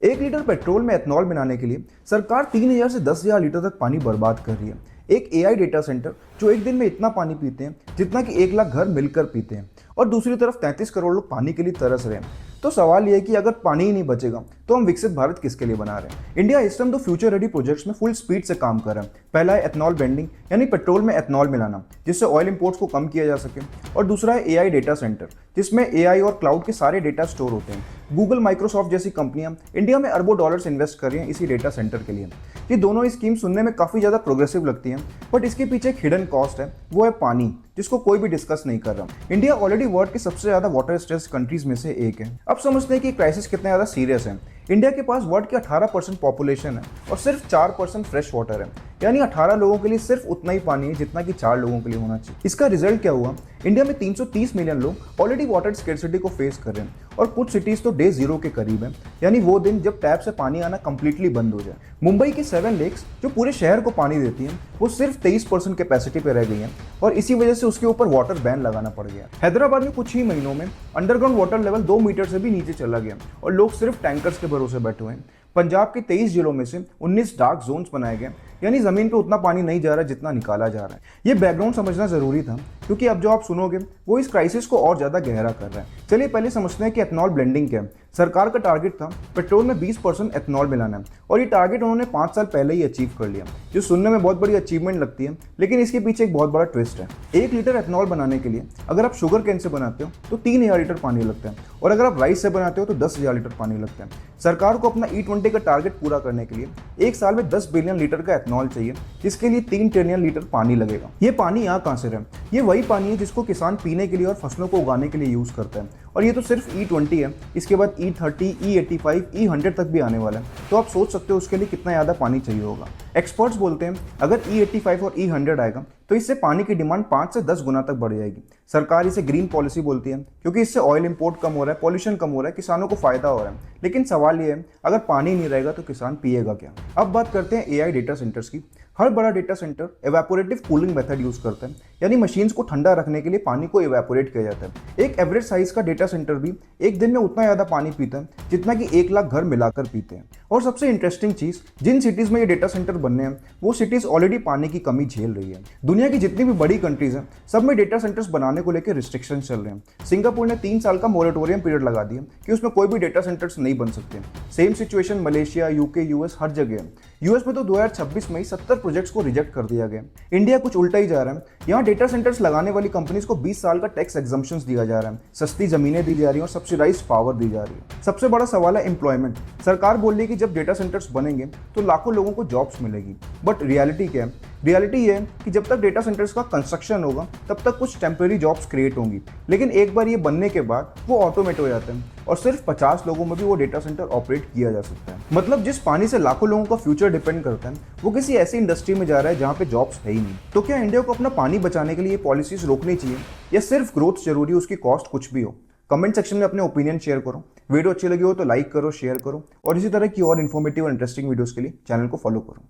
1 litre petrol में ethanol बनाने के लिए सरकार 3,000 से 10,000 लीटर तक पानी बर्बाद कर रही है। एक एआई डेटा सेंटर जो एक दिन में इतना पानी पीते हैं जितना कि 1 लाख घर मिलकर पीते हैं, और दूसरी तरफ 33 करोड़ लोग पानी के लिए तरस रहे हैं। तो सवाल यह है कि अगर पानी ही नहीं बचेगा तो हम विकसित भारत किसके लिए बना रहे हैं। इंडिया इस टाइम 2 फ्यूचर रेडी प्रोजेक्ट्स में फुल स्पीड से काम कर रहा है। पहला है एथनॉल ब्लेंडिंग, यानी पेट्रोल में एथनॉल मिलाना, जिससे ऑयल इंपोर्ट्स को कम किया जा सके। और दूसरा है एआई डेटा सेंटर, जिसमें एआई और क्लाउड के सारे डेटा स्टोर होते हैं। गूगल, माइक्रोसॉफ्ट जैसी कंपनियां इंडिया में अरबों डॉलर्स इन्वेस्ट कर रही हैं इसी डेटा सेंटर के लिए। ये दोनों ही स्कीम सुनने में काफ़ी ज़्यादा प्रोग्रेसिव लगती हैं, बट इसके पीछे एक हिडन कॉस्ट है, वो है पानी, जिसको कोई भी डिस्कस नहीं कर रहा। इंडिया ऑलरेडी वर्ल्ड की सबसे ज़्यादा वाटर स्ट्रेस कंट्रीज में से एक है। अब समझते हैं कि क्राइसिस कितना ज़्यादा सीरियस है। इंडिया के पास वर्ल्ड की 18% पॉपुलेशन है और सिर्फ 4% फ्रेश वाटर है, यानी 18 लोगों के लिए सिर्फ उतना ही पानी है जितना कि 4 लोगों के लिए होना चाहिए। इसका रिजल्ट क्या हुआ? इंडिया में 330 मिलियन लोग ऑलरेडी वाटर स्केर्सिटी को फेस कर रहे हैं, और कुछ सिटीज तो डे 0 के करीब है, यानी वो दिन जब टैप से पानी आना कंप्लीटली बंद हो जाए। मुंबई की 7 लेक्स जो पूरे शहर को पानी देती हैं, वो सिर्फ 23% कैपेसिटी पे रह गई हैं, और इसी वजह से उसके ऊपर वाटर बैन लगाना पड़ गया। हैदराबाद में कुछ ही महीनों में अंडरग्राउंड वाटर लेवल 2 मीटर से भी नीचे चला गया, और लोग सिर्फ टैंकर्स के भरोसे बैठे हुए हैं। पंजाब के 23 जिलों में से 19 डार्क जोन्स बनाए गए, यानी जमीन पे उतना पानी नहीं जा रहा जितना निकाला जा रहा है। ये बैकग्राउंड समझना जरूरी था, क्योंकि अब जो आप सुनोगे वो इस क्राइसिस को और ज्यादा गहरा कर रहा है। चलिए पहले समझते हैं कि एथनॉल ब्लेंडिंग क्या है। सरकार का टारगेट था पेट्रोल में 20% एथनॉल मिलाना है, और ये टारगेट उन्होंने 5 साल पहले ही अचीव कर लिया, जो सुनने में बहुत बड़ी अचीवमेंट लगती है, लेकिन इसके पीछे एक बहुत बड़ा ट्विस्ट है। 1 लीटर एथनॉल बनाने के लिए अगर आप शुगर केन से बनाते हो तो 3,000 लीटर पानी लगता है, और अगर आप राइस से बनाते हो तो 10,000 लीटर पानी लगता है। सरकार को अपना E20 का टारगेट पूरा करने के लिए एक साल में 10 बिलियन लीटर का एथनॉल चाहिए, जिसके लिए 3 ट्रिलियन लीटर पानी लगेगा। ये पानी यहाँ कहाँ से है? ये वही पानी है जिसको किसान पीने के लिए और फसलों को उगाने के लिए यूज करता है, और ये तो सिर्फ E20 है। इसके बाद E30, E85, E100 तक भी आने वाला है, तो आप सोच सकते हो उसके लिए कितना ज़्यादा पानी चाहिए होगा। एक्सपर्ट्स बोलते हैं अगर E85 और E100 आएगा तो इससे पानी की डिमांड 5 से 10 गुना तक बढ़ जाएगी। सरकार इसे ग्रीन पॉलिसी बोलती है, क्योंकि इससे ऑयल इंपोर्ट कम हो रहा है, पॉल्यूशन कम हो रहा है, किसानों को फायदा हो रहा है। लेकिन सवाल ये है, अगर पानी नहीं रहेगा तो किसान पिएगा क्या? अब बात करते हैं एआई डेटा सेंटर्स की। हर बड़ा data centre evaporative cooling method use करता है, यानी मशीन्स को ठंडा रखने के लिए पानी को एवेपोरेट किया जाता है। एक एवरेज साइज का डेटा सेंटर भी एक दिन में उतना ज़्यादा पानी पीता है जितना कि 1 लाख घर मिलाकर पीते हैं। और सबसे इंटरेस्टिंग चीज़, जिन सिटीज़ में ये डेटा सेंटर बनने हैं वो सिटीज़ ऑलरेडी पानी की कमी झेल रही है। दुनिया की जितनी भी बड़ी कंट्रीज हैं सब में डेटा सेंटर्स बनाने को लेकर रिस्ट्रिक्शन चल रहे हैं। सिंगापुर ने 3 साल का मोरेटोरियम पीरियड लगा दिया कि उसमें कोई भी डेटा सेंटर्स नहीं बन सकते। Same situation Malaysia, UK, US, हर जगह है। यूएस में तो 2026 में ही 70 प्रोजेक्ट्स को रिजेक्ट कर दिया गया। इंडिया कुछ उल्टा ही जा रहा है। यहाँ डेटा सेंटर्स लगाने वाली कंपनीज को 20 साल का टैक्स एग्जम्पशंस दिया जा रहा है, सस्ती जमीनें दी जा रही है और सब्सिडाइज्ड पावर दी जा रही है। सबसे बड़ा सवाल है एम्प्लॉयमेंट। सरकार बोल रही है कि जब डेटा सेंटर्स बनेंगे तो लाखों लोगों को जॉब्स मिलेगी, बट रियलिटी क्या है? रियलिटी ये है कि जब तक डेटा सेंटर्स का कंस्ट्रक्शन होगा तब तक कुछ टेम्परेरी जॉब्स क्रिएट होंगी, लेकिन एक बार ये बनने के बाद वो ऑटोमेट हो जाते हैं, और सिर्फ 50 लोगों में भी वो डेटा सेंटर ऑपरेट किया जा सकता है। मतलब जिस पानी से लाखों लोगों का फ्यूचर डिपेंड करता है, वो किसी ऐसी इंडस्ट्री में जा रहा है जहाँ पे जॉब्स है ही नहीं। तो क्या इंडिया को अपना पानी बचाने के लिए ये पॉलिसीज रोकनी चाहिए, या सिर्फ ग्रोथ जरूरी, उसकी कॉस्ट कुछ भी हो? कमेंट सेक्शन में अपने ओपिनियन शेयर करो। वीडियो अच्छी लगी हो तो लाइक करो, शेयर करो, और इसी तरह की और इन्फॉर्मेटिव और इंटरेस्टिंग वीडियोस के लिए चैनल को फॉलो करो।